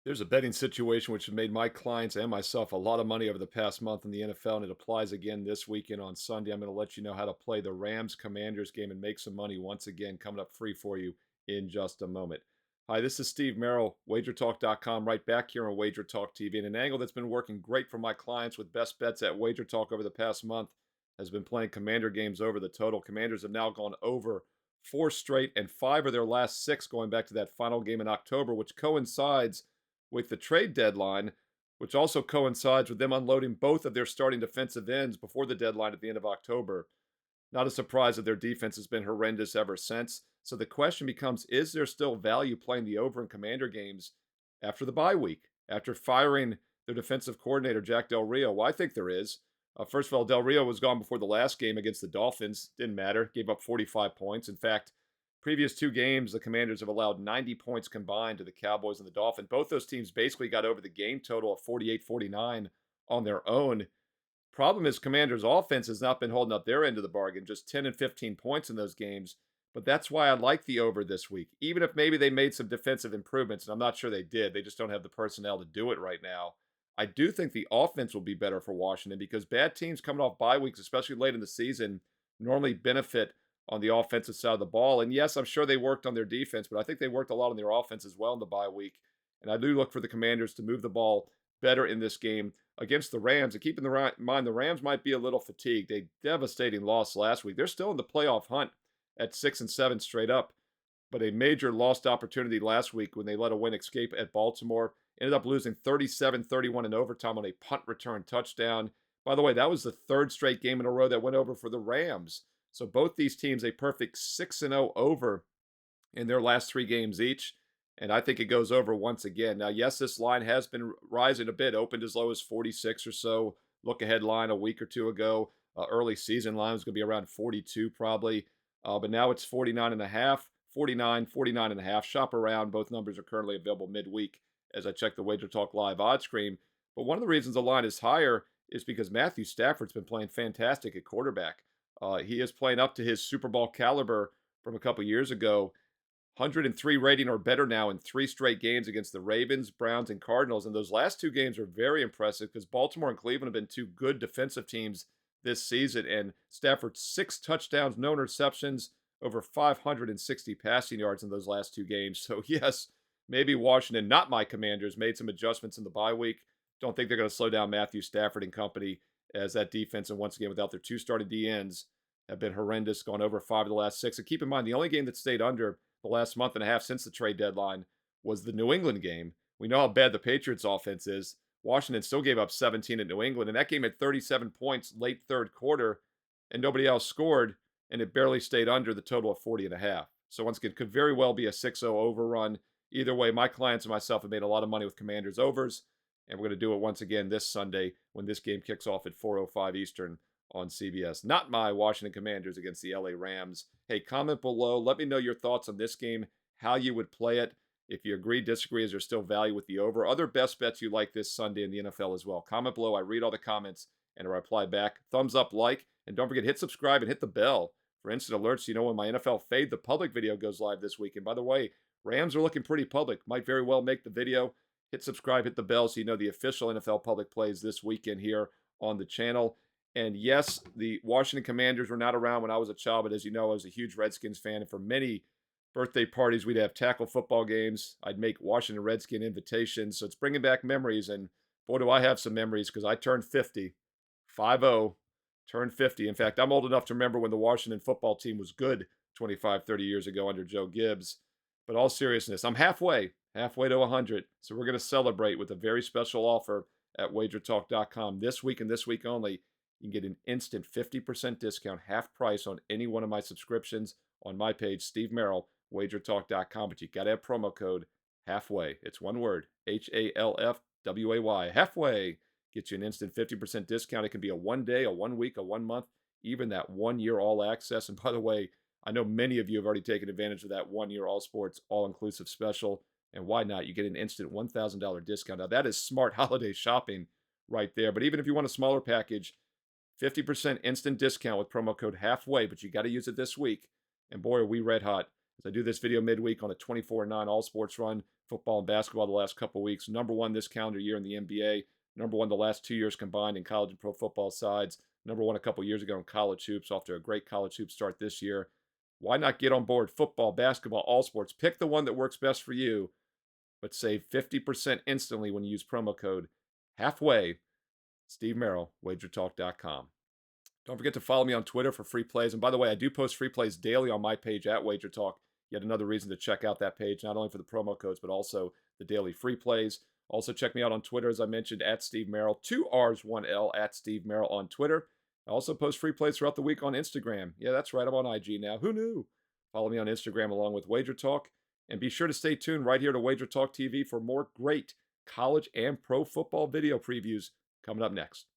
There's a betting situation which has made my clients and myself a lot of money over the past month in the NFL, and it applies again this weekend on Sunday. I'm going to let you know how to play the Rams Commanders game and make some money once again, coming up free for you in just a moment. Hi, this is Steve Merrill, wagertalk.com, right back here on Wager Talk TV. And an angle that's been working great for my clients with best bets at Wager Talk over the past month has been playing Commander games over the total. Commanders have now gone over four straight and five of their last six going back to that final game in October, which coincides with the trade deadline, which also coincides with them unloading both of their starting defensive ends before the deadline at the end of October. Not a surprise that their defense has been horrendous ever since. So the question becomes, is there still value playing the over in Commander games after the bye week, after firing their defensive coordinator, Jack Del Rio? Well, I think there is. First of all, Del Rio was gone before the last game against the Dolphins. Didn't matter. Gave up 45 points. In fact, previous two games, the Commanders have allowed 90 points combined to the Cowboys and the Dolphins. Both those teams basically got over the game total of 48-49 on their own. Problem is, Commanders' offense has not been holding up their end of the bargain, just 10 and 15 points in those games. But that's why I like the over this week, even if maybe they made some defensive improvements, and I'm not sure they did. They just don't have the personnel to do it right now. I do think the offense will be better for Washington because bad teams coming off bye weeks, especially late in the season, normally benefit on the offensive side of the ball. And yes, I'm sure they worked on their defense, but I think they worked a lot on their offense as well in the bye week. And I do look for the Commanders to move the ball better in this game against the Rams. And keep in mind, the Rams might be a little fatigued. A devastating loss last week. They're still in the playoff hunt at 6-7 straight up, but a major lost opportunity last week when they let a win escape at Baltimore. Ended up losing 37-31 in overtime on a punt return touchdown. By the way, that was the third straight game in a row that went over for the Rams. So both these teams a perfect 6-0 over in their last three games each. And I think it goes over once again. Now, yes, this line has been rising a bit, opened as low as 46 or so. Look ahead line a week or two ago. Early season line was going to be around 42 probably. But now it's 49 and a half, 49, 49 and a half. Shop around. Both numbers are currently available midweek as I check the Wager Talk Live odds screen. But one of the reasons the line is higher is because Matthew Stafford's been playing fantastic at quarterback. He is playing up to his Super Bowl caliber from a couple years ago. 103 rating or better now in three straight games against the Ravens, Browns, and Cardinals. And those last two games are very impressive because Baltimore and Cleveland have been two good defensive teams this season. And Stafford, 6 touchdowns, no interceptions, over 560 passing yards in those last two games. So, yes, maybe Washington, not my Commanders, made some adjustments in the bye week. Don't think they're going to slow down Matthew Stafford and company as that defense, and once again, without their two starting DNs, have been horrendous, gone over 5 of the last 6. And keep in mind, the only game that stayed under the last month and a half since the trade deadline was the New England game. We know how bad the Patriots offense is. Washington still gave up 17 at New England, and that game had 37 points late third quarter, and nobody else scored, and it barely stayed under the total of 40 and a half. So once again, could very well be a 6-0 overrun. Either way, my clients and myself have made a lot of money with Commanders overs, and we're going to do it once again this Sunday when this game kicks off at 4:05 Eastern on CBS. Not my Washington Commanders against the LA Rams. Hey, comment below. Let me know your thoughts on this game, how you would play it. If you agree, disagree, is there still value with the over? Other best bets you like this Sunday in the NFL as well. Comment below. I read all the comments and I reply back. Thumbs up, like, and don't forget, hit subscribe and hit the bell for instant alerts so you know when my NFL Fade the Public video goes live this week. And by the way, Rams are looking pretty public. Might very well make the video. Hit subscribe, hit the bell so you know the official NFL Public plays this weekend here on the channel. And yes, the Washington Commanders were not around when I was a child, but as you know, I was a huge Redskins fan. And for many birthday parties, we'd have tackle football games. I'd make Washington Redskin invitations. So it's bringing back memories. And boy, do I have some memories because I turned 50, 5-0, turned 50. In fact, I'm old enough to remember when the Washington football team was good 25, 30 years ago under Joe Gibbs. But all seriousness, I'm halfway to 100. So we're going to celebrate with a very special offer at wagertalk.com this week and this week only. You can get an instant 50% discount, half price on any one of my subscriptions on my page, Steve Merrill, wagertalk.com. But you got to have promo code halfway. It's one word, HALFWAY. Halfway gets you an instant 50% discount. It can be a 1 day, a 1 week, a 1 month, even that 1 year all access. And by the way, I know many of you have already taken advantage of that 1 year all sports, all inclusive special. And why not? You get an instant $1,000 discount. Now, that is smart holiday shopping right there. But even if you want a smaller package, 50% instant discount with promo code halfway, but you got to use it this week. And boy, are we red hot as I do this video midweek on a 24-9 all sports run football and basketball the last couple weeks. Number one this calendar year in the NBA. Number one the last 2 years combined in college and pro football sides. Number one a couple years ago in college hoops, off to a great college hoop start this year. Why not get on board football, basketball, all sports? Pick the one that works best for you, but save 50% instantly when you use promo code halfway. Steve Merrill, wagertalk.com. Don't forget to follow me on Twitter for free plays. And by the way, I do post free plays daily on my page at Wager Talk. Yet another reason to check out that page, not only for the promo codes, but also the daily free plays. Also, check me out on Twitter, as I mentioned, at Steve Merrill, 2 R's, 1 L, at Steve Merrill on Twitter. I also post free plays throughout the week on Instagram. Yeah, that's right, I'm on IG now. Who knew? Follow me on Instagram along with Wager Talk. And be sure to stay tuned right here to Wager Talk TV for more great college and pro football video previews coming up next.